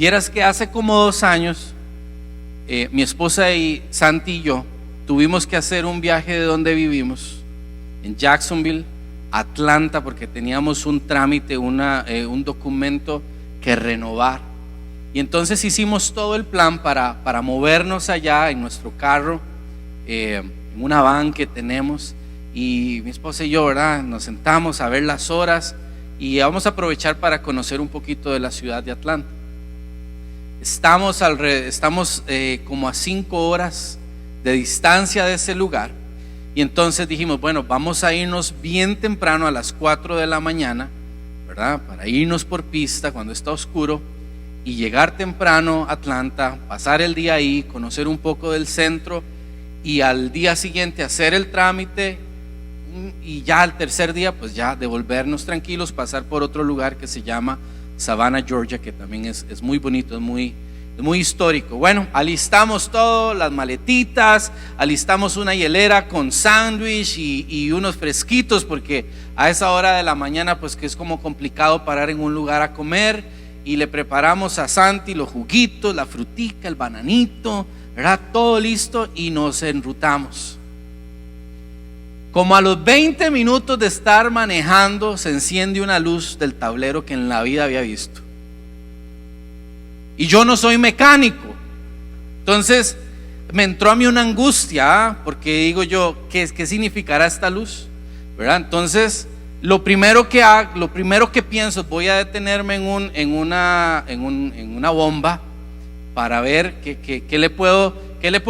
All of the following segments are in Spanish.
Vieras que hace como 2 años, mi esposa y Santi y yo tuvimos que hacer un viaje de donde vivimos, en Jacksonville, Atlanta, porque teníamos un trámite, un documento que renovar. Y entonces hicimos todo el plan para movernos allá en nuestro carro, en una van que tenemos. Y mi esposa y yo, ¿verdad?, nos sentamos a ver las horas y vamos a aprovechar para conocer un poquito de la ciudad de Atlanta. Estamos como a 5 horas de distancia de ese lugar. Y entonces dijimos, bueno, vamos a irnos bien temprano a las 4 de la mañana, ¿verdad?, para irnos por pista cuando está oscuro y llegar temprano a Atlanta, pasar el día ahí, conocer un poco del centro y al día siguiente hacer el trámite, y ya al tercer día pues ya devolvernos tranquilos, pasar por otro lugar que se llama Savannah, Georgia, que también es muy bonito, es muy histórico. Bueno, alistamos todo, las maletitas, alistamos una hielera con sándwich y unos fresquitos, porque a esa hora de la mañana pues que es como complicado parar en un lugar a comer, y le preparamos a Santi los juguitos, la frutica, el bananito, ¿verdad?, todo listo, y nos enrutamos. Como a los 20 minutos de estar manejando, se enciende una luz del tablero que en la vida había visto. Y yo no soy mecánico, entonces me entró a mí una angustia, porque digo yo, ¿qué significará esta luz? ¿Verdad? Entonces lo primero que pienso, voy a detenerme en una bomba para ver qué le puedo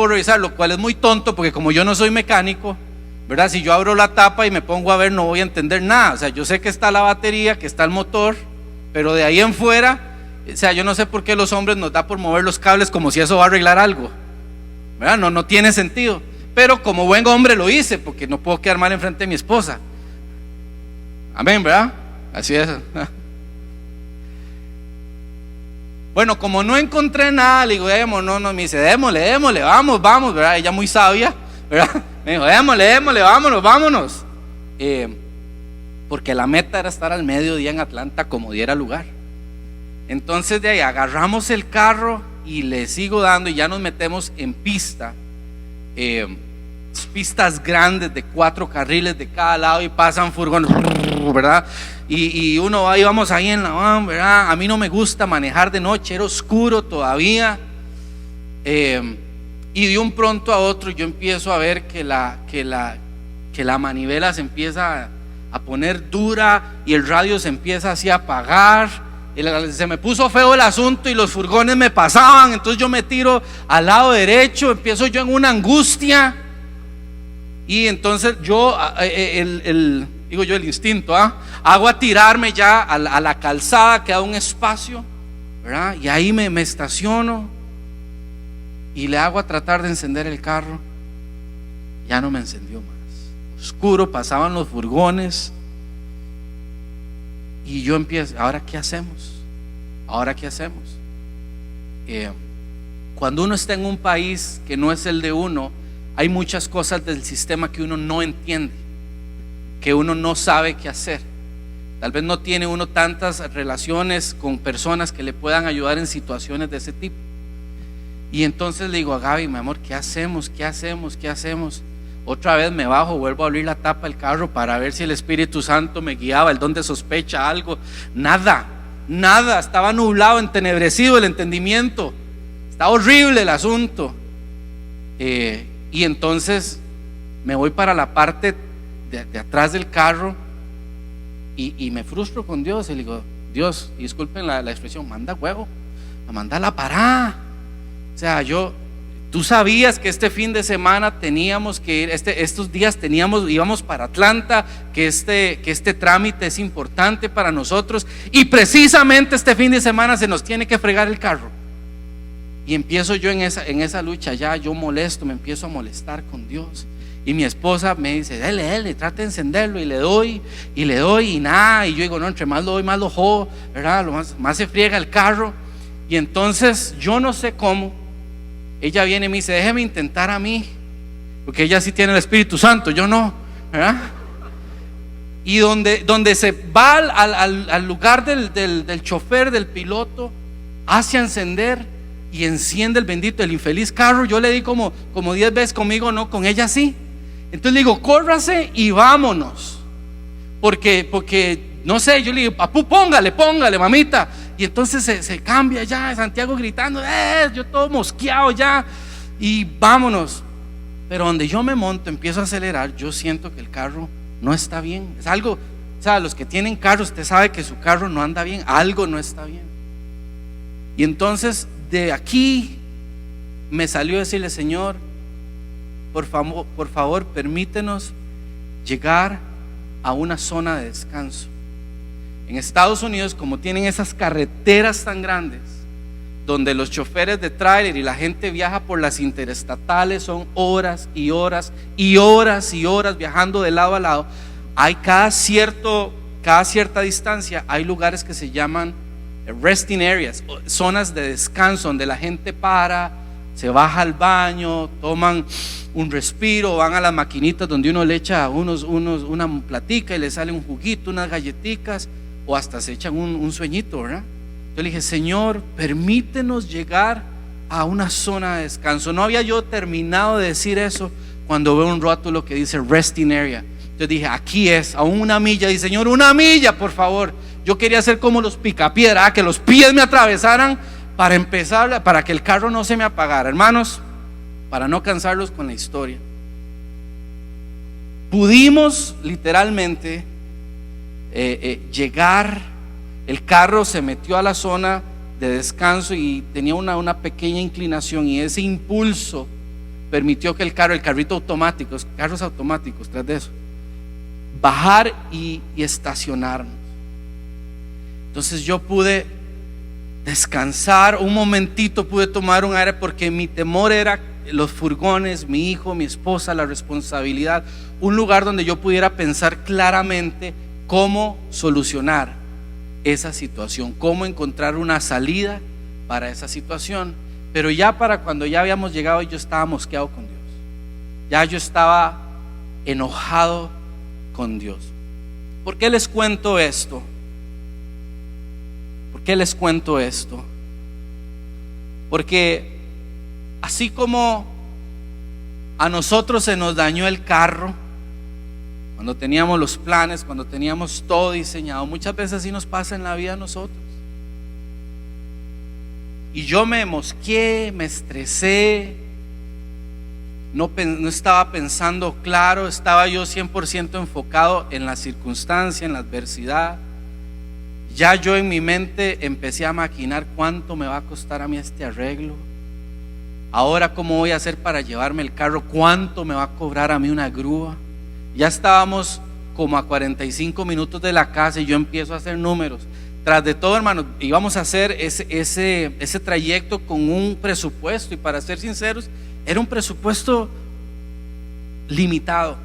revisar, lo cual es muy tonto, porque como yo no soy mecánico, ¿verdad?, si yo abro la tapa y me pongo a ver, no voy a entender nada. O sea, yo sé que está la batería, que está el motor, pero de ahí en fuera, o sea, yo no sé por qué los hombres nos da por mover los cables como si eso va a arreglar algo, ¿verdad? No tiene sentido. Pero como buen hombre lo hice, porque no puedo quedar mal enfrente de mi esposa. Amén, ¿verdad? Así es. Bueno, como no encontré nada, le digo, no, me dice, démosle, vamos, ¿verdad? Ella muy sabia, ¿verdad? Me dijo, démosle, vámonos. Porque la meta era estar al mediodía en Atlanta como diera lugar. Entonces de ahí agarramos el carro y le sigo dando, y ya nos metemos en pista, pistas grandes de 4 carriles de cada lado, y pasan furgones, ¿verdad? Y uno va y vamos ahí en la van, ¿verdad? A mí no me gusta manejar de noche, era oscuro todavía. Y de un pronto a otro yo empiezo a ver que la manivela se empieza a poner dura y el radio se empieza así a apagar. Se me puso feo el asunto y los furgones me pasaban. Entonces yo me tiro al lado derecho, empiezo yo en una angustia. Y entonces yo, el instinto, hago a tirarme ya a la calzada, que da un espacio, ¿verdad? Y ahí me estaciono. Y le hago a tratar de encender el carro. Ya no me encendió más. Oscuro, pasaban los furgones. Y yo empiezo, ¿ahora qué hacemos? Cuando uno está en un país que no es el de uno, hay muchas cosas del sistema que uno no entiende, que uno no sabe qué hacer. Tal vez no tiene uno tantas relaciones con personas que le puedan ayudar en situaciones de ese tipo. Y entonces le digo a Gaby, mi amor, ¿qué hacemos? Otra vez me bajo, vuelvo a abrir la tapa del carro para ver si el Espíritu Santo me guiaba, el don de sospecha, algo. Nada, estaba nublado, entenebrecido el entendimiento, estaba horrible el asunto. Y entonces me voy para la parte de atrás del carro y me frustro con Dios. Y le digo, Dios, disculpen la expresión, manda huevo, manda la parada. O sea, tú sabías que este fin de semana teníamos que ir, estos días íbamos para Atlanta, que este trámite es importante para nosotros, y precisamente este fin de semana se nos tiene que fregar el carro. Y empiezo yo en esa lucha ya, yo molesto, me empiezo a molestar con Dios. Y mi esposa me dice, dale, trate de encenderlo, y le doy y nada. Y yo digo, no, entre más lo doy, más lo jodo, ¿verdad? Más se friega el carro. Y entonces yo no sé cómo, ella viene y me dice, déjeme intentar a mí, porque ella sí tiene el Espíritu Santo, yo no, ¿verdad? Y donde se va al lugar del chofer, del piloto, hace encender y enciende el bendito, el infeliz carro. Yo le di como 10 veces, conmigo no, con ella sí. Entonces le digo, córrase y vámonos, porque no sé, yo le digo, papú, póngale, mamita. Y entonces se cambia ya, Santiago gritando, yo todo mosqueado ya, y vámonos. Pero donde yo me monto, empiezo a acelerar, yo siento que el carro no está bien. Es algo, o sea, los que tienen carro, usted sabe que su carro no anda bien, algo no está bien. Y entonces de aquí me salió a decirle, Señor, por favor, permítenos llegar a una zona de descanso. En Estados Unidos, como tienen esas carreteras tan grandes, donde los choferes de tráiler y la gente viaja por las interestatales, son horas y horas y horas y horas viajando de lado a lado. Hay cada cierta distancia, hay lugares que se llaman resting areas, zonas de descanso, donde la gente para, se baja al baño, toman un respiro, van a las maquinitas donde uno le echa una platica y le sale un juguito, unas galletitas, o hasta se echan un sueñito, ¿verdad? Yo le dije, Señor, permítenos llegar a una zona de descanso. No había yo terminado de decir eso cuando veo un rótulo que dice resting area. Yo dije, aquí es, a una milla. Y Señor, una milla, por favor. Yo quería hacer como los picapiedra, que los pies me atravesaran para empezar, para que el carro no se me apagara. Hermanos, para no cansarlos con la historia, pudimos literalmente llegar. El carro se metió a la zona de descanso y tenía una pequeña inclinación, y ese impulso permitió que el carrito automático, carros automáticos tras de eso, bajar y estacionarnos. Entonces yo pude descansar un momentito, pude tomar un aire, porque mi temor era los furgones, mi hijo, mi esposa, la responsabilidad, un lugar donde yo pudiera pensar claramente cómo solucionar esa situación, cómo encontrar una salida para esa situación. Pero ya para cuando ya habíamos llegado, yo estaba mosqueado con Dios, ya yo estaba enojado con Dios. ¿Por qué les cuento esto? ¿Por qué les cuento esto? Porque así como a nosotros se nos dañó el carro cuando teníamos los planes, cuando teníamos todo diseñado, muchas veces así nos pasa en la vida a nosotros. Y yo me mosqueé, me estresé, no estaba pensando claro, estaba yo 100% enfocado en la circunstancia, en la adversidad. Ya yo en mi mente empecé a maquinar cuánto me va a costar a mí este arreglo. Ahora, ¿cómo voy a hacer para llevarme el carro? ¿Cuánto me va a cobrar a mí una grúa? Ya estábamos como a 45 minutos de la casa y yo empiezo a hacer números. Tras de todo, hermanos, íbamos a hacer ese trayecto con un presupuesto, y para ser sinceros, era un presupuesto limitado.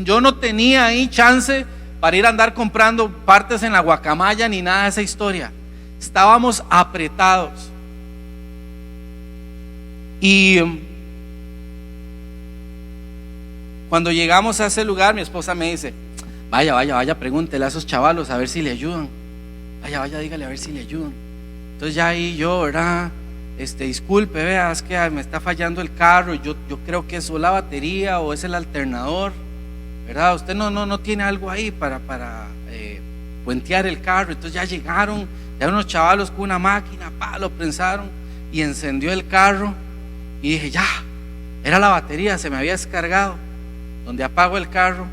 Yo no tenía ahí chance para ir a andar comprando partes en la guacamaya ni nada de esa historia. Estábamos apretados. Y cuando llegamos a ese lugar, mi esposa me dice, vaya, pregúntele a esos chavalos a ver si le ayudan. Vaya, dígale a ver si le ayudan. Entonces ya ahí yo, ¿verdad? Disculpe, vea, es que me está fallando el carro. Yo creo que es o la batería o es el alternador, ¿verdad? Usted no tiene algo ahí para puentear el carro. Entonces ya llegaron, ya unos chavalos con una máquina, lo prensaron y encendió el carro. Y dije, ya, era la batería, se me había descargado. Donde apago el carro,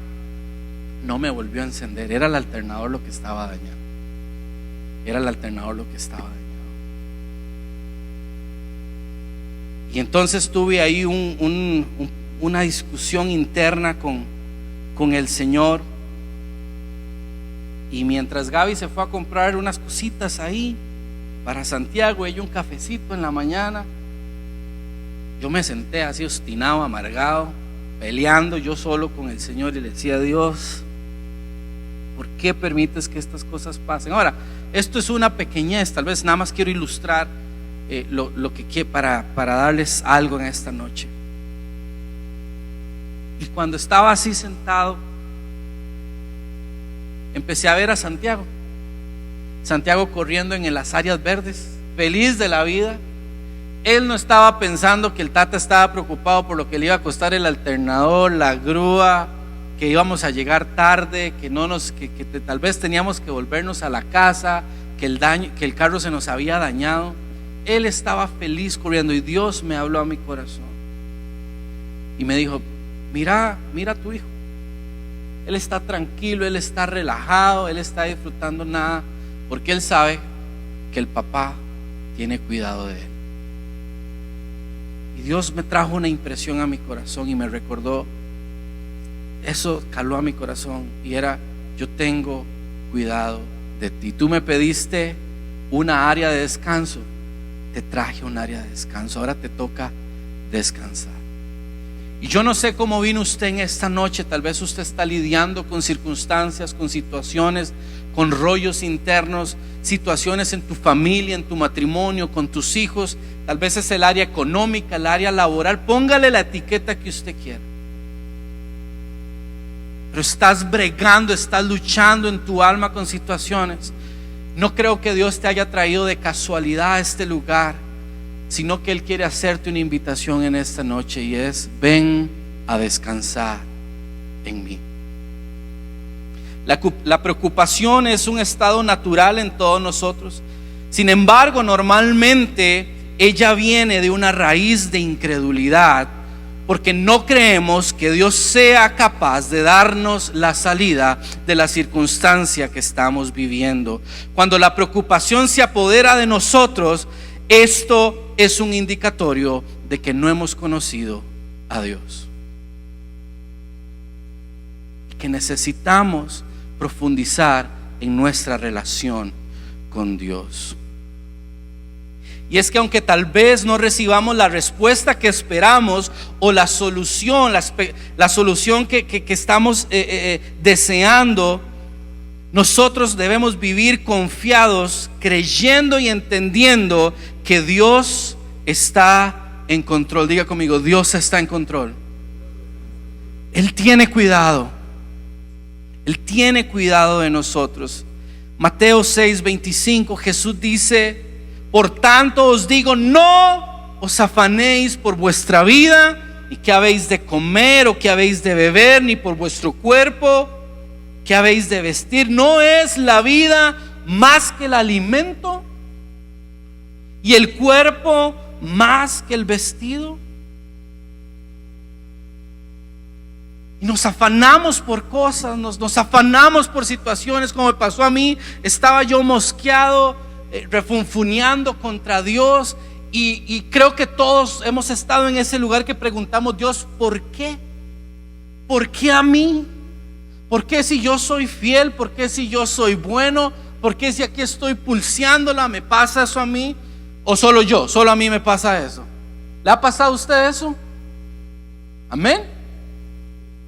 no me volvió a encender. Era el alternador lo que estaba dañado. Y entonces tuve ahí una discusión interna con el Señor. Y mientras Gaby se fue a comprar unas cositas ahí para Santiago, ella un cafecito en la mañana, yo me senté así obstinado, amargado, peleando yo solo con el Señor, y le decía, Dios, ¿por qué permites que estas cosas pasen? Ahora, esto es una pequeñez, tal vez nada más quiero ilustrar lo que quiero para darles algo en esta noche. Y cuando estaba así sentado, empecé a ver a Santiago corriendo en las áreas verdes, feliz de la vida. Él no estaba pensando que el tata estaba preocupado por lo que le iba a costar el alternador, la grúa, que íbamos a llegar tarde, que tal vez teníamos que volvernos a la casa, que el carro se nos había dañado. Él estaba feliz corriendo, y Dios me habló a mi corazón y me dijo: mira a tu hijo. Él está tranquilo, él está relajado, él está disfrutando nada, porque él sabe que el papá tiene cuidado de él. Y Dios me trajo una impresión a mi corazón y me recordó, eso caló a mi corazón, y era: yo tengo cuidado de ti. Tú me pediste una área de descanso, te traje un área de descanso, ahora te toca descansar. Y yo no sé cómo vino usted en esta noche. Tal vez usted está lidiando con circunstancias, con situaciones, con rollos internos, situaciones en tu familia, en tu matrimonio, con tus hijos. Tal vez es el área económica, el área laboral. Póngale la etiqueta que usted quiera. Pero estás bregando, estás luchando en tu alma con situaciones. No creo que Dios te haya traído de casualidad a este lugar, sino que Él quiere hacerte una invitación en esta noche, y es: ven a descansar en mí. La preocupación es un estado natural en todos nosotros. Sin embargo, normalmente ella viene de una raíz de incredulidad, porque no creemos que Dios sea capaz de darnos la salida de la circunstancia que estamos viviendo. Cuando la preocupación se apodera de nosotros, esto es un indicatorio de que no hemos conocido a Dios, que necesitamos profundizar en nuestra relación con Dios. Y es que aunque tal vez no recibamos la respuesta que esperamos, o la solución que estamos deseando, nosotros debemos vivir confiados, creyendo y entendiendo que Dios está en control. Diga conmigo: Dios está en control. Él tiene cuidado. Él tiene cuidado de nosotros. Mateo 6:25, Jesús dice: por tanto os digo, no os afanéis por vuestra vida, ni qué habéis de comer o qué habéis de beber, ni por vuestro cuerpo, qué habéis de vestir. ¿No es la vida más que el alimento, y el cuerpo más que el vestido? Y nos afanamos por cosas, nos afanamos por situaciones, como me pasó a mí. Estaba yo mosqueado, refunfuneando contra Dios, y creo que todos hemos estado en ese lugar que preguntamos: Dios, ¿por qué? ¿Por qué a mí? ¿Por qué si yo soy fiel? ¿Por qué si yo soy bueno? ¿Por qué si aquí estoy pulseándola me pasa eso a mí? ¿O solo a mí me pasa eso? ¿Le ha pasado a usted eso? Amén.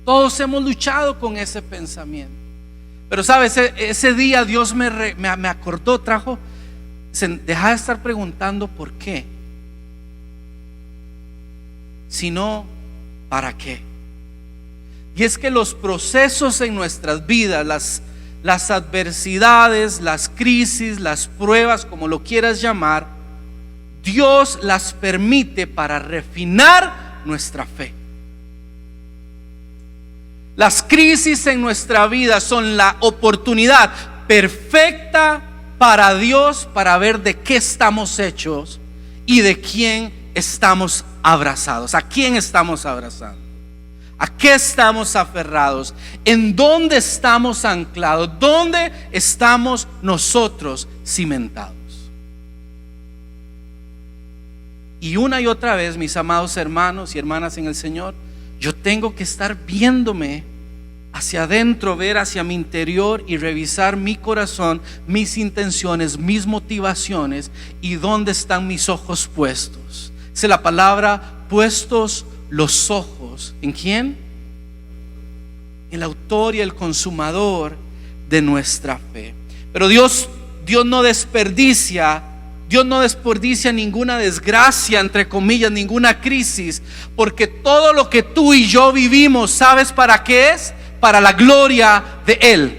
Todos hemos luchado con ese pensamiento. Pero sabes, ese día Dios me acordó, deja de estar preguntando por qué, sino para qué. Y es que los procesos en nuestras vidas, las adversidades, las crisis, las pruebas, como lo quieras llamar, Dios las permite para refinar nuestra fe. Las crisis en nuestra vida son la oportunidad perfecta para Dios, para ver de qué estamos hechos y de quién estamos abrazados. ¿A quién estamos abrazando? ¿A qué estamos aferrados? ¿En dónde estamos anclados? ¿Dónde estamos nosotros cimentados? Y una y otra vez, mis amados hermanos y hermanas en el Señor, yo tengo que estar viéndome hacia adentro, ver hacia mi interior y revisar mi corazón, mis intenciones, mis motivaciones, y dónde están mis ojos puestos. Dice la palabra: puestos los ojos. ¿En quién? El autor y el consumador de nuestra fe. Pero Dios no desperdicia ninguna desgracia, entre comillas, ninguna crisis, porque todo lo que tú y yo vivimos, ¿sabes para qué es? Para la gloria de Él.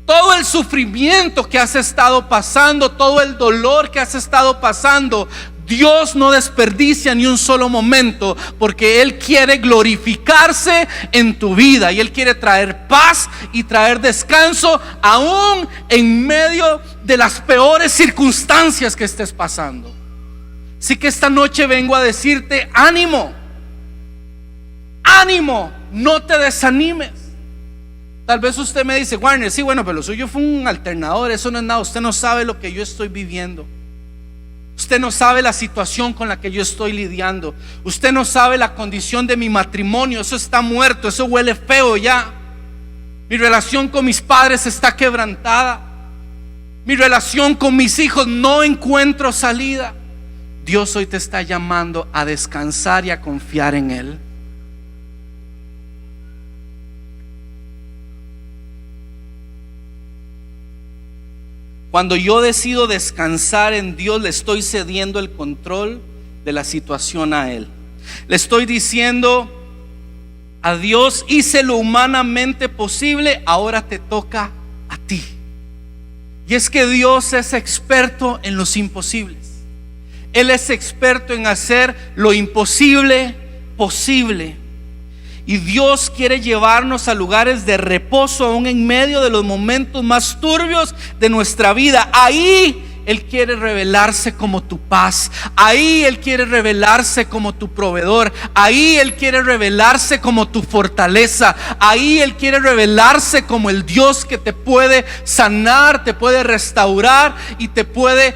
todo el sufrimiento que has estado pasando, todo el dolor que has estado pasando, Dios no desperdicia ni un solo momento, porque Él quiere glorificarse en tu vida y Él quiere traer paz y traer descanso aún en medio de las peores circunstancias que estés pasando. Así que esta noche vengo a decirte: ánimo, ánimo, no te desanimes. Tal vez usted me dice: Warner, sí, bueno, pero lo suyo fue un alternador, eso no es nada. Usted no sabe lo que yo estoy viviendo. Usted no sabe la situación con la que yo estoy lidiando. Usted no sabe la condición de mi matrimonio. Eso está muerto, eso huele feo ya. Mi relación con mis padres está quebrantada. Mi relación con mis hijos, no encuentro salida. Dios hoy te está llamando a descansar y a confiar en Él. Cuando yo decido descansar en Dios, le estoy cediendo el control de la situación a Él. Le estoy diciendo a Dios: hice lo humanamente posible, ahora te toca a ti. Y es que Dios es experto en los imposibles. Él es experto en hacer lo imposible posible. Y Dios quiere llevarnos a lugares de reposo aún en medio de los momentos más turbios de nuestra vida. Ahí Él quiere revelarse como tu paz. Ahí Él quiere revelarse como tu proveedor. Ahí Él quiere revelarse como tu fortaleza. Ahí Él quiere revelarse como el Dios que te puede sanar, te puede restaurar y te puede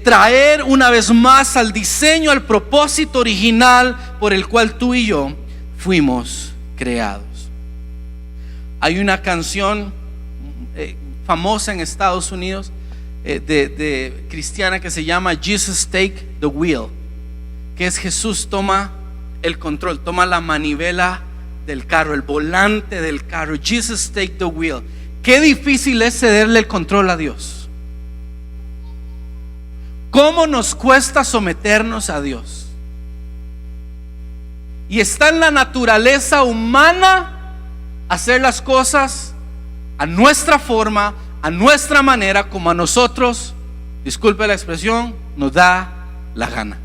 traer una vez más al diseño, al propósito original por el cual tú y yo fuimos creados. Hay una canción famosa en Estados Unidos de cristiana que se llama Jesus Take the Wheel, que es: Jesús toma el control, toma la manivela del carro, el volante del carro. Jesus Take the Wheel. Qué difícil es cederle el control a Dios. ¿Cómo nos cuesta someternos a Dios? Y está en la naturaleza humana hacer las cosas a nuestra forma, a nuestra manera, como a nosotros, disculpe la expresión, nos da la gana.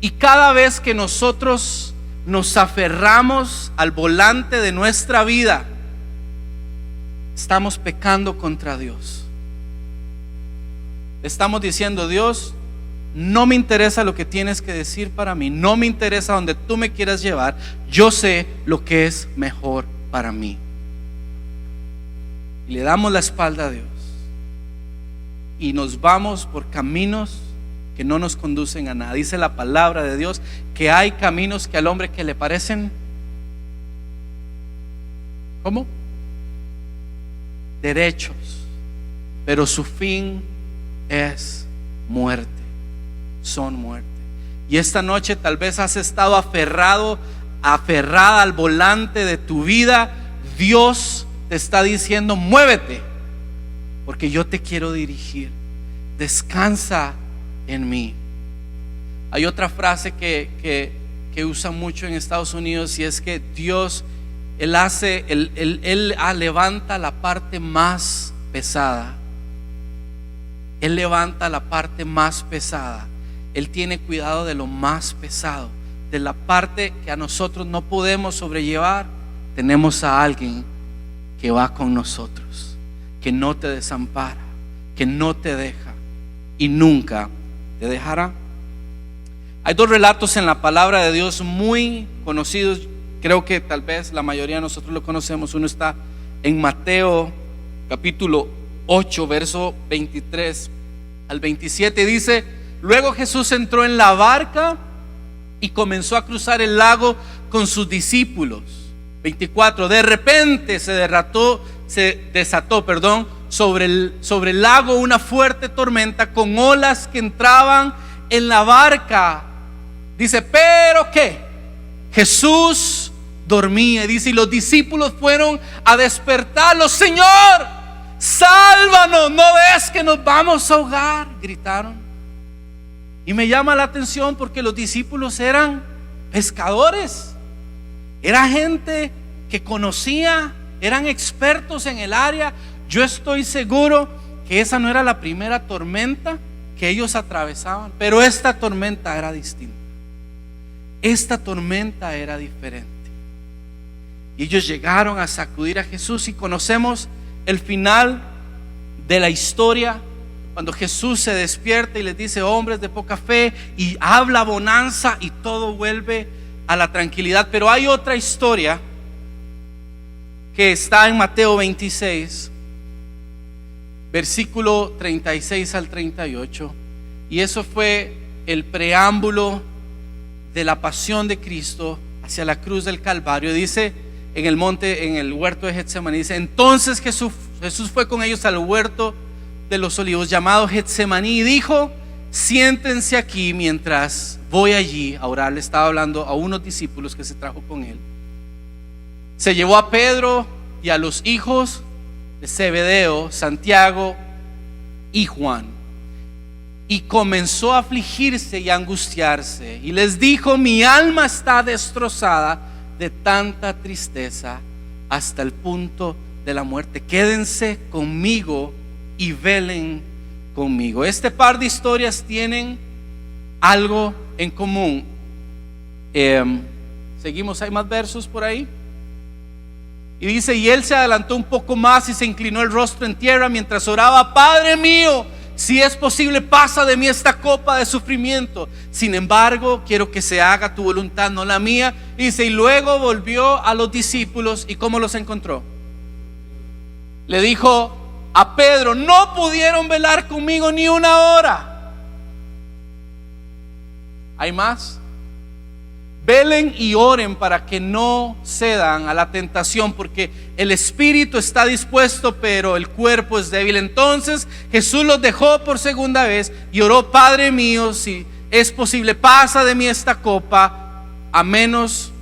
Y cada vez que nosotros nos aferramos al volante de nuestra vida, estamos pecando contra Dios. Estamos diciendo: Dios, no me interesa lo que tienes que decir para mí, no me interesa donde tú me quieras llevar, yo sé lo que es mejor para mí. Y le damos la espalda a Dios y nos vamos por caminos que no nos conducen a nada. Dice la palabra de Dios que hay caminos que al hombre que le parecen, ¿cómo? Derechos, pero su fin es muerte. Son muerte. Y esta noche tal vez has estado aferrada al volante de tu vida. Dios te está diciendo: muévete, porque yo te quiero dirigir. Descansa en mí. Hay otra frase que usan mucho en Estados Unidos, y es que Dios, Él levanta la parte más pesada. Él levanta la parte más pesada. Él tiene cuidado de lo más pesado, de la parte que a nosotros no podemos sobrellevar. Tenemos a alguien que va con nosotros, que no te desampara, que no te deja y nunca te dejará. Hay dos relatos en la palabra de Dios muy conocidos. Creo que tal vez la mayoría de nosotros lo conocemos. Uno está en Mateo capítulo 8, verso 23 al 27. Dice: luego Jesús entró en la barca y comenzó a cruzar el lago con sus discípulos. 24. De repente se desató sobre el lago una fuerte tormenta con olas que entraban en la barca. Dice: pero ¿qué? Jesús dormía. Dice: y los discípulos fueron a despertarlo. Señor, sálvanos, ¿no ves que nos vamos a ahogar?, gritaron. Y me llama la atención porque los discípulos eran pescadores. Era gente que conocía, eran expertos en el área. Yo estoy seguro que esa no era la primera tormenta que ellos atravesaban, pero esta tormenta era distinta. Esta tormenta era diferente. Y ellos llegaron a sacudir a Jesús, y conocemos el final de la historia, cuando Jesús se despierta y les dice: hombres de poca fe, y habla bonanza y todo vuelve a la tranquilidad. Pero hay otra historia que está en Mateo 26, versículo 36 al 38, y eso fue el preámbulo de la pasión de Cristo hacia la cruz del Calvario. Dice en el monte, en el huerto de Getsemaní, dice: entonces Jesús fue con ellos al huerto de los olivos llamado Getsemaní, y dijo: siéntense aquí mientras voy allí a orar. Le estaba hablando a unos discípulos que se trajo con él. Se llevó a Pedro y a los hijos de Zebedeo, Santiago y Juan, y comenzó a afligirse y a angustiarse, y les dijo: mi alma está destrozada de tanta tristeza hasta el punto de la muerte. Quédense conmigo y velen conmigo. Este par de historias tienen algo en común. Seguimos, hay más versos por ahí. Y dice: y él se adelantó un poco más y se inclinó el rostro en tierra mientras oraba: Padre mío, si es posible, pasa de mí esta copa de sufrimiento. Sin embargo, quiero que se haga tu voluntad, no la mía. Y dice: y luego volvió a los discípulos, ¿y cómo los encontró? Le dijo a Pedro: no pudieron velar conmigo ni una hora. ¿Hay más? Velen y oren para que no cedan a la tentación, porque el espíritu está dispuesto, pero el cuerpo es débil. Entonces Jesús los dejó por segunda vez y oró: Padre mío, si es posible, pasa de mí esta copa, a menos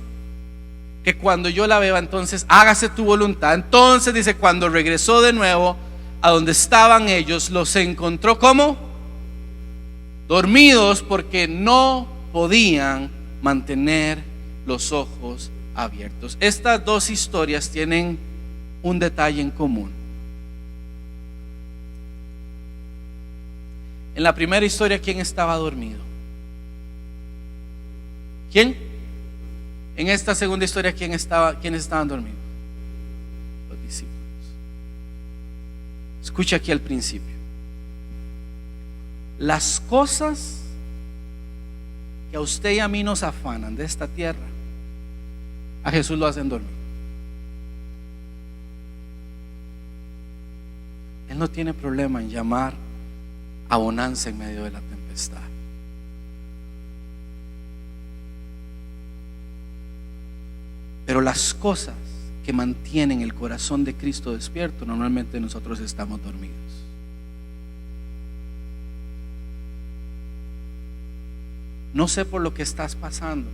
que cuando yo la beba, entonces hágase tu voluntad. Entonces dice: cuando regresó de nuevo a donde estaban ellos, los encontró ¿cómo? Dormidos, porque no podían mantener los ojos abiertos. Estas dos historias tienen un detalle en común. En la primera historia, ¿quién estaba dormido? ¿Quién? En esta segunda historia, ¿quiénes estaban dormidos? Los discípulos. Escucha aquí al principio. Las cosas que a usted y a mí nos afanan de esta tierra, a Jesús lo hacen dormir. Él no tiene problema en llamar a bonanza en medio de la tempestad. Pero las cosas que mantienen el corazón de Cristo despierto, normalmente nosotros estamos dormidos. No sé por lo que estás pasando.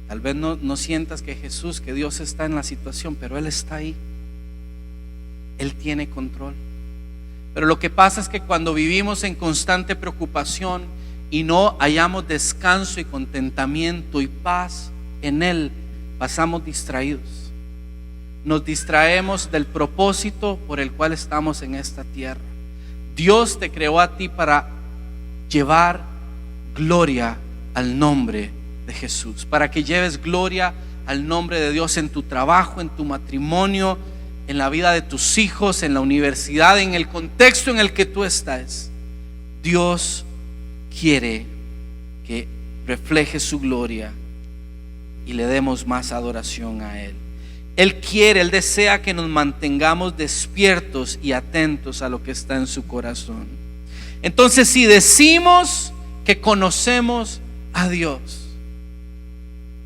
Tal vez no sientas que Jesús, que Dios está en la situación, pero Él está ahí. Él tiene control. Pero lo que pasa es que cuando vivimos en constante preocupación y no hallamos descanso y contentamiento y paz en Él, pasamos distraídos. Nos distraemos del propósito por el cual estamos en esta tierra. Dios te creó a ti para llevar gloria al nombre de Jesús, para que lleves gloria al nombre de Dios en tu trabajo, en tu matrimonio, en la vida de tus hijos, en la universidad, en el contexto en el que tú estás. Dios quiere que refleje su gloria y le demos más adoración a Él. Él desea que nos mantengamos despiertos y atentos a lo que está en su corazón. Entonces, si decimos que conocemos a Dios,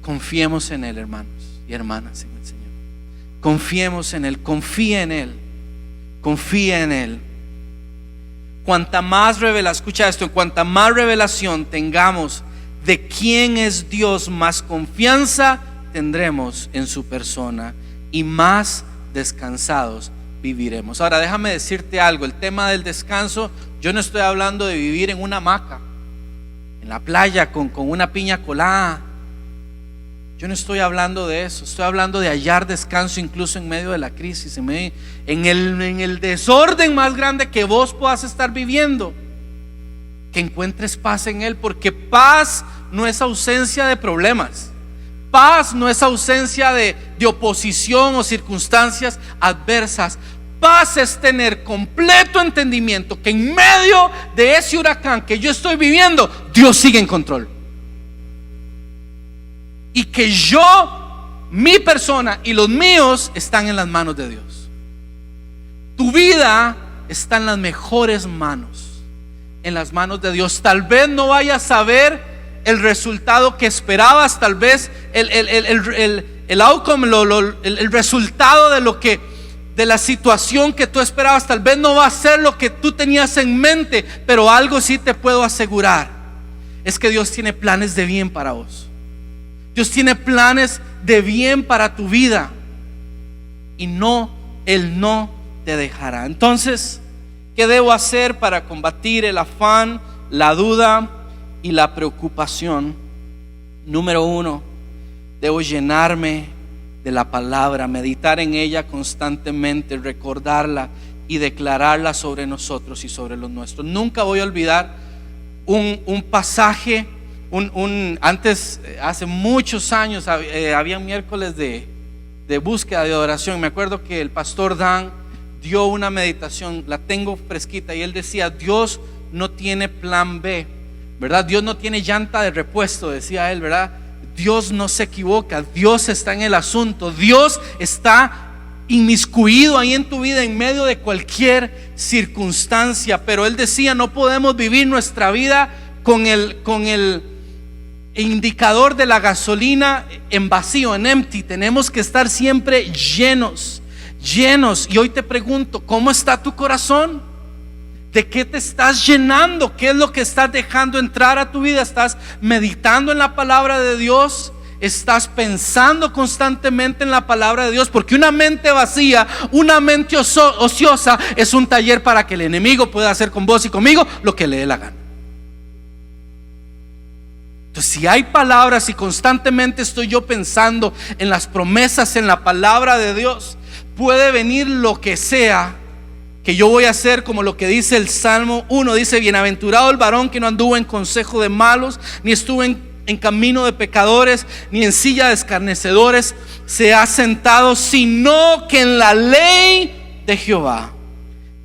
confiemos en Él, hermanos y hermanas, en el Señor. Confiemos en Él, confía en Él, confía en Él. Cuanta más cuanta más revelación tengamos de quién es Dios, más confianza tendremos en su persona y más descansados viviremos. Ahora déjame decirte algo, el tema del descanso, yo no estoy hablando de vivir en una hamaca en la playa con una piña colada. Yo no estoy hablando de eso, estoy hablando de hallar descanso incluso en medio de la crisis, en el desorden más grande que vos puedas estar viviendo. Que encuentres paz en Él, porque paz no es ausencia de problemas. Paz no es ausencia de oposición o circunstancias adversas. Paz es tener completo entendimiento que en medio de ese huracán que yo estoy viviendo, Dios sigue en control. Y que yo, mi persona y los míos están en las manos de Dios. Tu vida está en las mejores manos, en las manos de Dios. Tal vez no vayas a ver el resultado que esperabas, tal vez el outcome, el resultado de la situación que tú esperabas, tal vez no va a ser lo que tú tenías en mente, pero algo sí te puedo asegurar, es que Dios tiene planes de bien para vos. Dios tiene planes de bien para tu vida, y Él no te dejará. Entonces, ¿qué debo hacer para combatir el afán, la duda y la preocupación? Número 1, debo llenarme de la palabra, meditar en ella constantemente, recordarla y declararla sobre nosotros y sobre los nuestros. Nunca voy a olvidar un pasaje. Antes, hace muchos años, había miércoles de búsqueda de adoración. Me acuerdo que el pastor Dan dio una meditación, la tengo fresquita, y él decía: Dios no tiene plan B, ¿verdad? Dios no tiene llanta de repuesto, decía él, ¿verdad? Dios no se equivoca, Dios está en el asunto, Dios está inmiscuido ahí en tu vida en medio de cualquier circunstancia. Pero él decía: no podemos vivir nuestra vida con el indicador de la gasolina en vacío, en empty. Tenemos que estar siempre llenos. Y hoy te pregunto: ¿cómo está tu corazón? ¿De qué te estás llenando? ¿Qué es lo que estás dejando entrar a tu vida? ¿Estás meditando en la palabra de Dios? ¿Estás pensando constantemente en la palabra de Dios? Porque una mente vacía, una mente ociosa, es un taller para que el enemigo pueda hacer con vos y conmigo lo que le dé la gana. Entonces, si hay palabras y constantemente estoy yo pensando en las promesas, en la palabra de Dios, puede venir lo que sea que yo voy a hacer, como lo que dice el Salmo 1. Dice: bienaventurado el varón que no anduvo en consejo de malos, ni estuvo en camino de pecadores, ni en silla de escarnecedores se ha sentado, sino que en la ley de Jehová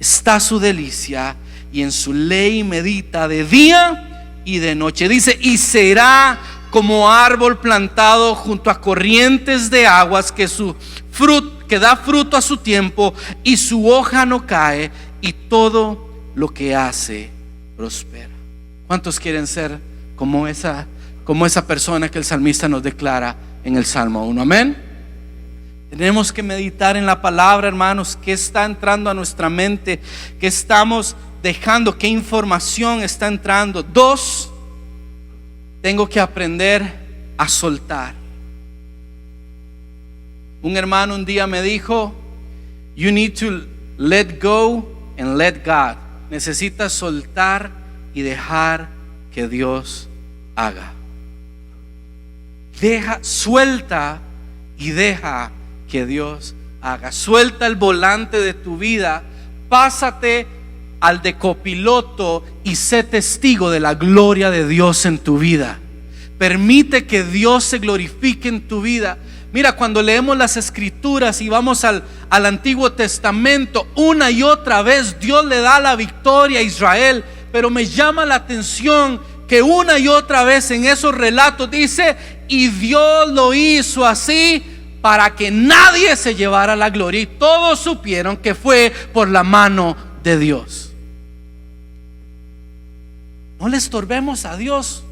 está su delicia, y en su ley medita de día y de noche. Dice: y será como árbol plantado junto a corrientes de aguas, que da fruto a su tiempo, y su hoja no cae, y todo lo que hace prospera. ¿Cuántos quieren ser como esa persona que el salmista nos declara en el Salmo 1? Amén. Tenemos que meditar en la palabra, hermanos. ¿Qué está entrando a nuestra mente? ¿Qué estamos dejando? ¿Qué información está entrando? 2, tengo que aprender a soltar. Un hermano un día me dijo: you need to let go and let God. Necesitas soltar y dejar que Dios haga. Suelta y deja que Dios haga. Suelta el volante de tu vida, pásate al de copiloto y sé testigo de la gloria de Dios en tu vida. Permite que Dios se glorifique en tu vida. Mira, cuando leemos las escrituras y vamos al Antiguo Testamento, una y otra vez Dios le da la victoria a Israel. Pero me llama la atención que una y otra vez en esos relatos dice: y Dios lo hizo así para que nadie se llevara la gloria, y todos supieron que fue por la mano de Dios. No le estorbemos a Dios.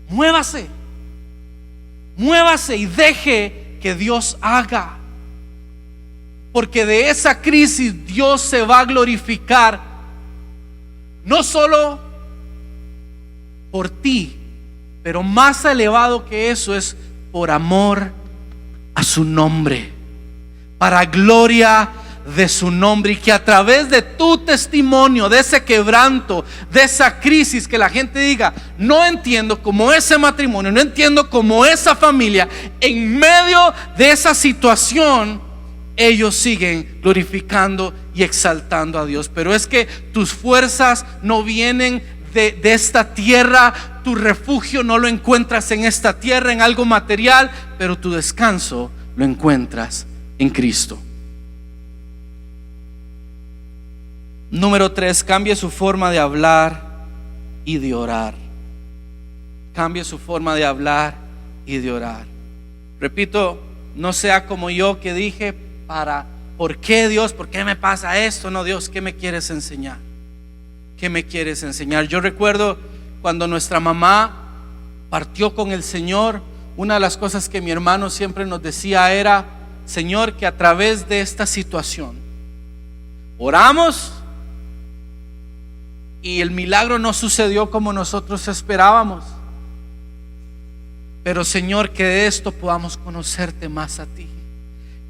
Muévase y deje que Dios haga, porque de esa crisis Dios se va a glorificar, no solo por ti, pero más elevado que eso, es por amor a su nombre, para gloria de su nombre, y que a través de tu testimonio, de ese quebranto, de esa crisis, que la gente diga: no entiendo cómo ese matrimonio, no entiendo cómo esa familia, en medio de esa situación, ellos siguen glorificando y exaltando a Dios. Pero es que tus fuerzas no vienen de esta tierra, tu refugio no lo encuentras en esta tierra, en algo material, pero tu descanso lo encuentras en Cristo. Número 3, cambie su forma de hablar y de orar. Cambie su forma de hablar y de orar. Repito, no sea como yo, que dije: ¿por qué, Dios? ¿Por qué me pasa esto? No, Dios, ¿qué me quieres enseñar? ¿Qué me quieres enseñar? Yo recuerdo cuando nuestra mamá partió con el Señor, una de las cosas que mi hermano siempre nos decía era: Señor, que a través de esta situación oramos y el milagro no sucedió como nosotros esperábamos, pero Señor, que de esto podamos conocerte más a ti.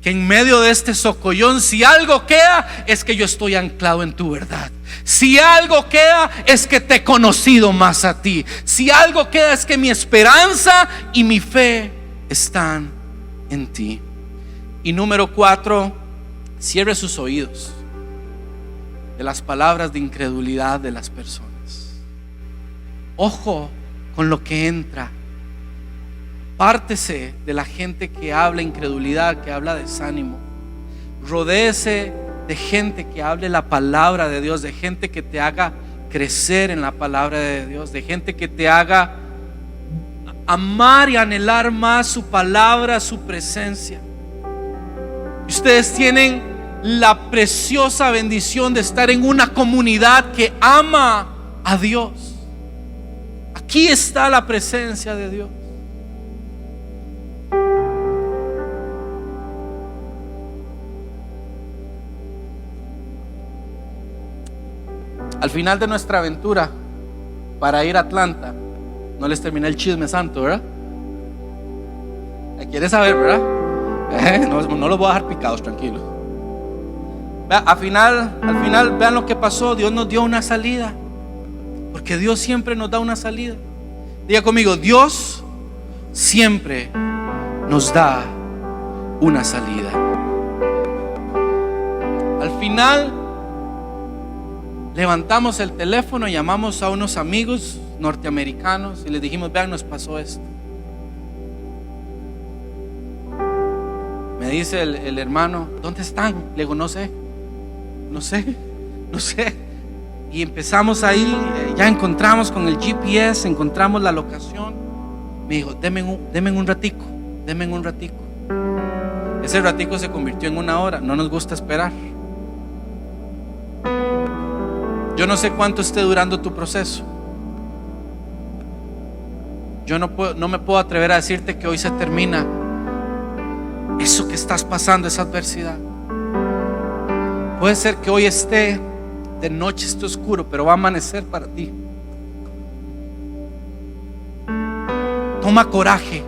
Que en medio de este socollón, si algo queda, es que yo estoy anclado en tu verdad. Si algo queda, es que te he conocido más a ti. Si algo queda, es que mi esperanza y mi fe están en ti. Y número 4, cierre sus oídos de las palabras de incredulidad de las personas. Ojo con lo que entra. Apártese de la gente que habla incredulidad, que habla desánimo. Rodéese de gente que hable la palabra de Dios, de gente que te haga crecer en la palabra de Dios, de gente que te haga amar y anhelar más su palabra, su presencia. Ustedes tienen la preciosa bendición de estar en una comunidad que ama a Dios. Aquí está la presencia de Dios. Al final de nuestra aventura para ir a Atlanta, no les terminé el chisme santo, ¿verdad? ¿Quieres saber, verdad? No los voy a dejar picados, tranquilos. Al final vean lo que pasó. Dios nos dio una salida, porque Dios siempre nos da una salida. Diga conmigo: Dios siempre nos da una salida. Al final levantamos el teléfono, llamamos a unos amigos norteamericanos y les dijimos: vean, nos pasó esto. Me dice el hermano: ¿dónde están? Le digo: no sé. Y empezamos ahí, ya encontramos con el GPS, encontramos la locación. Me dijo: denme un ratico. Ese ratico se convirtió en 1 hora. No nos gusta esperar. Yo no sé cuánto esté durando tu proceso. Yo no me puedo atrever a decirte que hoy se termina eso que estás pasando, esa adversidad. Puede ser que hoy esté de noche, esté oscuro, pero va a amanecer para ti. Toma coraje,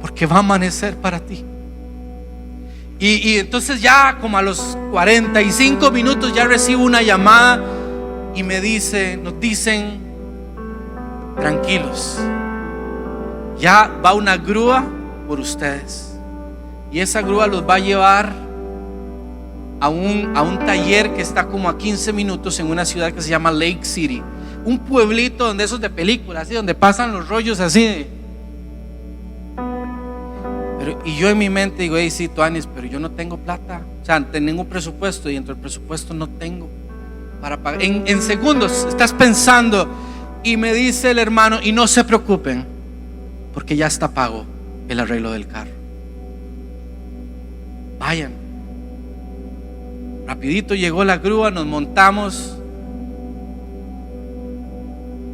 porque va a amanecer para ti. Y entonces ya como a los 45 minutos ya recibo una llamada y nos dicen: tranquilos, ya va una grúa por ustedes, y esa grúa los va a llevar a un taller que está como a 15 minutos en una ciudad que se llama Lake City, un pueblito donde esos de películas, así, donde pasan los rollos así. Y yo en mi mente digo: hey, sí, Tuanis, pero yo no tengo plata. O sea, tengo un presupuesto y dentro del presupuesto no tengo para pagar. En segundos estás pensando, y me dice el hermano: y no se preocupen, porque ya está pago el arreglo del carro. Vayan. Rapidito llegó la grúa, nos montamos.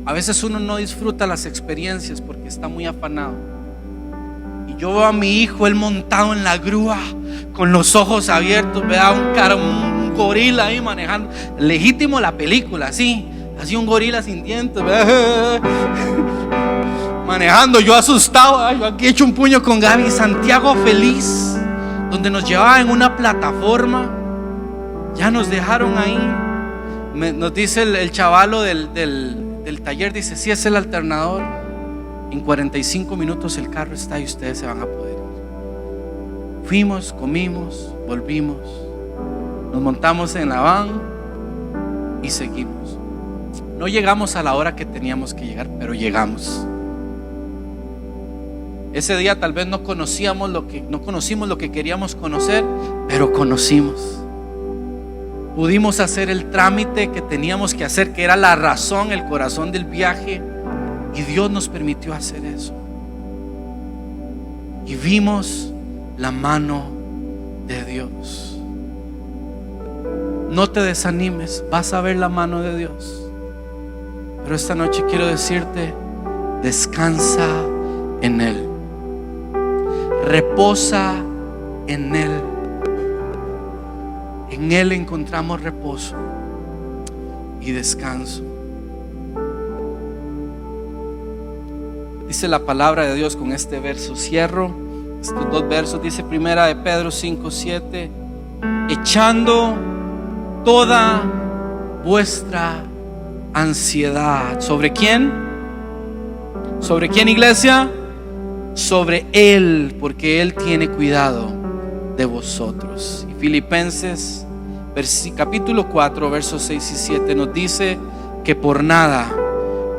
A veces uno no disfruta las experiencias porque está muy afanado. Y yo veo a mi hijo, él montado en la grúa, con los ojos abiertos, vea un gorila ahí manejando. Legítimo la película, así un gorila sin dientes, manejando, yo asustado. Yo aquí he hecho un puño con Gaby. Santiago feliz, donde nos llevaba en una plataforma. Ya nos dejaron ahí. Nos dice el chavalo del taller, dice, sí, es el alternador. En 45 minutos el carro está y ustedes se van a poder ir. Fuimos, comimos, volvimos, nos montamos en la van y seguimos. No llegamos a la hora que teníamos que llegar, pero llegamos. Ese día tal vez no conocimos lo que queríamos conocer, pero conocimos. Pudimos hacer el trámite que teníamos que hacer, que era la razón, el corazón del viaje, y Dios nos permitió hacer eso. Y vimos la mano de Dios. No te desanimes, vas a ver la mano de Dios. Pero esta noche quiero decirte, descansa en Él. Reposa en Él. En Él encontramos reposo y descanso. Dice la palabra de Dios con este verso. Cierro estos dos versos. Dice primera de Pedro 5:7. Echando toda vuestra ansiedad. ¿Sobre quién? ¿Sobre quién, iglesia? Sobre Él, porque Él tiene cuidado de vosotros. Y Filipenses capítulo 4 versos 6 y 7 nos dice que por nada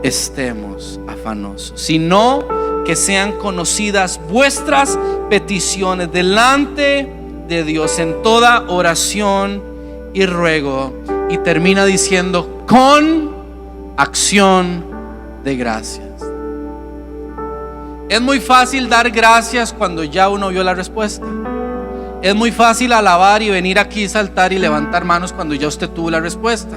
estemos afanosos, sino que sean conocidas vuestras peticiones delante de Dios en toda oración y ruego. Y termina diciendo, con acción de gracias. Es muy fácil dar gracias cuando ya uno vio la respuesta. Es muy fácil alabar y venir aquí, saltar y levantar manos cuando ya usted tuvo la respuesta.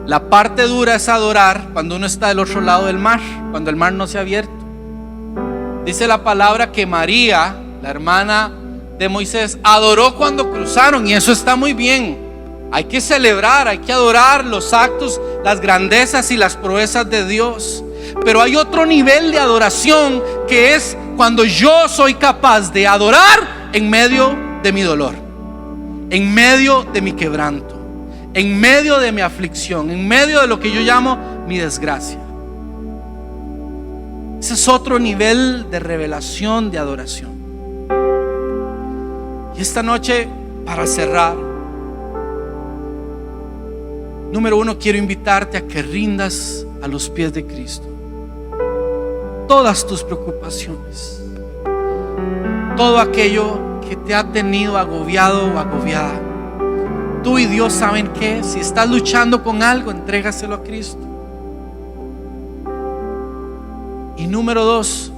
La parte dura es adorar cuando uno está del otro lado del mar, cuando el mar no se ha abierto. Dice la palabra que María, la hermana de Moisés, adoró cuando cruzaron, y eso está muy bien. Hay que celebrar, hay que adorar los actos, las grandezas y las proezas de Dios. Pero hay otro nivel de adoración, que es cuando yo soy capaz de adorar en medio de mi dolor, en medio de mi quebranto, en medio de mi aflicción, en medio de lo que yo llamo mi desgracia. Ese es otro nivel de revelación, de adoración. Y esta noche, para cerrar, número uno, quiero invitarte a que rindas a los pies de Cristo todas tus preocupaciones, todo aquello que te ha tenido agobiado o agobiada. Tú y Dios saben que si estás luchando con algo, entrégaselo a Cristo. Y número dos,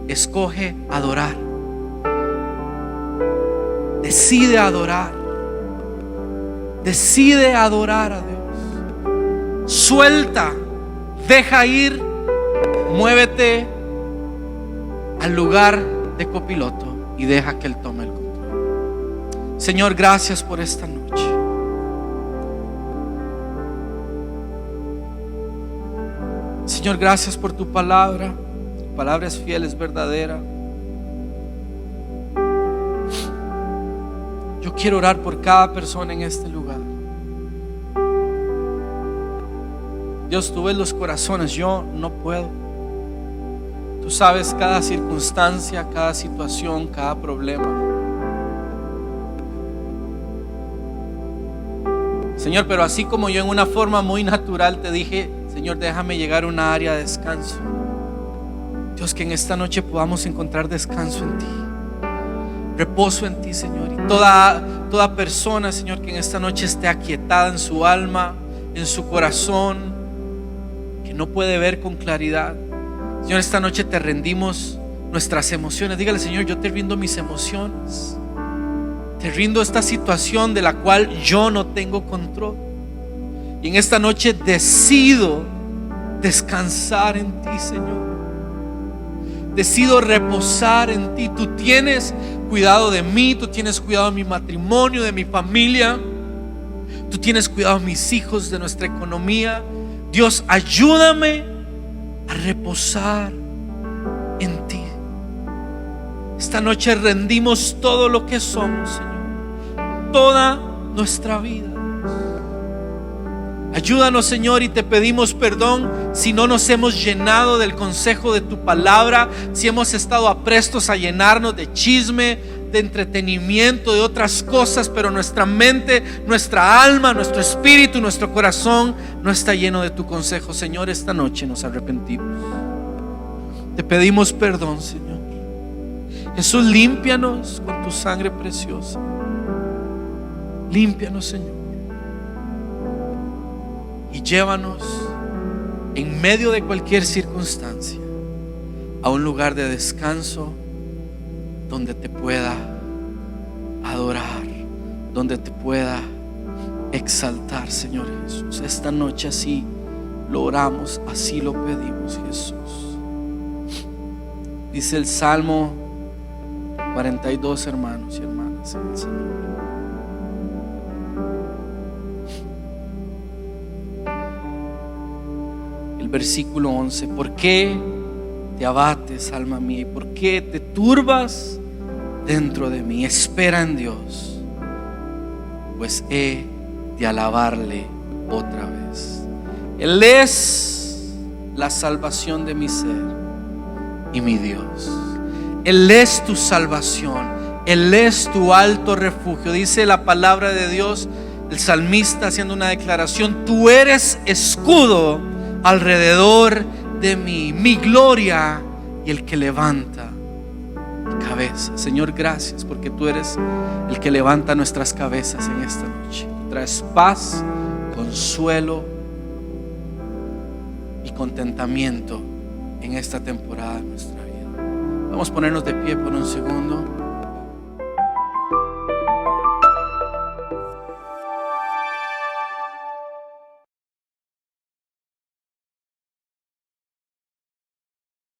escoge adorar. Decide adorar. Decide adorar a Dios. Suelta, deja ir, muévete al lugar de copiloto y deja que Él tome el control. Señor, gracias por esta noche. Señor, gracias por tu palabra. Tu palabra es fiel, es verdadera. Yo quiero orar por cada persona en este lugar. Dios, tú ves los corazones, yo no puedo. Tú sabes cada circunstancia, cada situación, cada problema. Señor, pero así como yo en una forma muy natural te dije, Señor, déjame llegar a una área de descanso. Dios, que en esta noche podamos encontrar descanso en ti, reposo en ti, Señor. Y toda persona, Señor, que en esta noche esté aquietada en su alma, en su corazón, que no puede ver con claridad, Señor, esta noche te rendimos nuestras emociones. Dígale, Señor, yo te rindo mis emociones. Te rindo esta situación de la cual yo no tengo control. Y en esta noche decido descansar en ti, Señor. Decido reposar en ti. Tú tienes cuidado de mí. Tú tienes cuidado de mi matrimonio, de mi familia. Tú tienes cuidado de mis hijos, de nuestra economía. Dios, ayúdame a reposar en ti. Esta noche rendimos todo lo que somos, Señor. toda nuestra vida. Ayúdanos, Señor, y te pedimos perdón si no nos hemos llenado del consejo de tu palabra, si hemos estado aprestos a llenarnos de chisme, de entretenimiento, de otras cosas, pero nuestra mente, nuestra alma, nuestro espíritu, nuestro corazón no está lleno de tu consejo. Señor, esta noche nos arrepentimos. Te pedimos perdón, Señor. Jesús, límpianos con tu sangre preciosa. Límpianos, Señor. Y llévanos en medio de cualquier circunstancia a un lugar de descanso donde te pueda adorar, donde te pueda exaltar, Señor Jesús. Esta noche así lo oramos, así lo pedimos, Jesús. Dice el Salmo 42, hermanos y hermanas en el Señor. Versículo 11: ¿por qué te abates, alma mía? ¿Y por qué te turbas dentro de mí? Espera en Dios, pues he de alabarle otra vez. Él es la salvación de mi ser y mi Dios. Él es tu salvación, Él es tu alto refugio. Dice la palabra de Dios, el salmista haciendo una declaración: tú eres escudo alrededor de mí, mi gloria y el que levanta mi cabeza. Señor, gracias porque tú eres el que levanta nuestras cabezas en esta noche. Traes paz, consuelo y contentamiento en esta temporada de nuestra vida. Vamos a ponernos de pie por un segundo.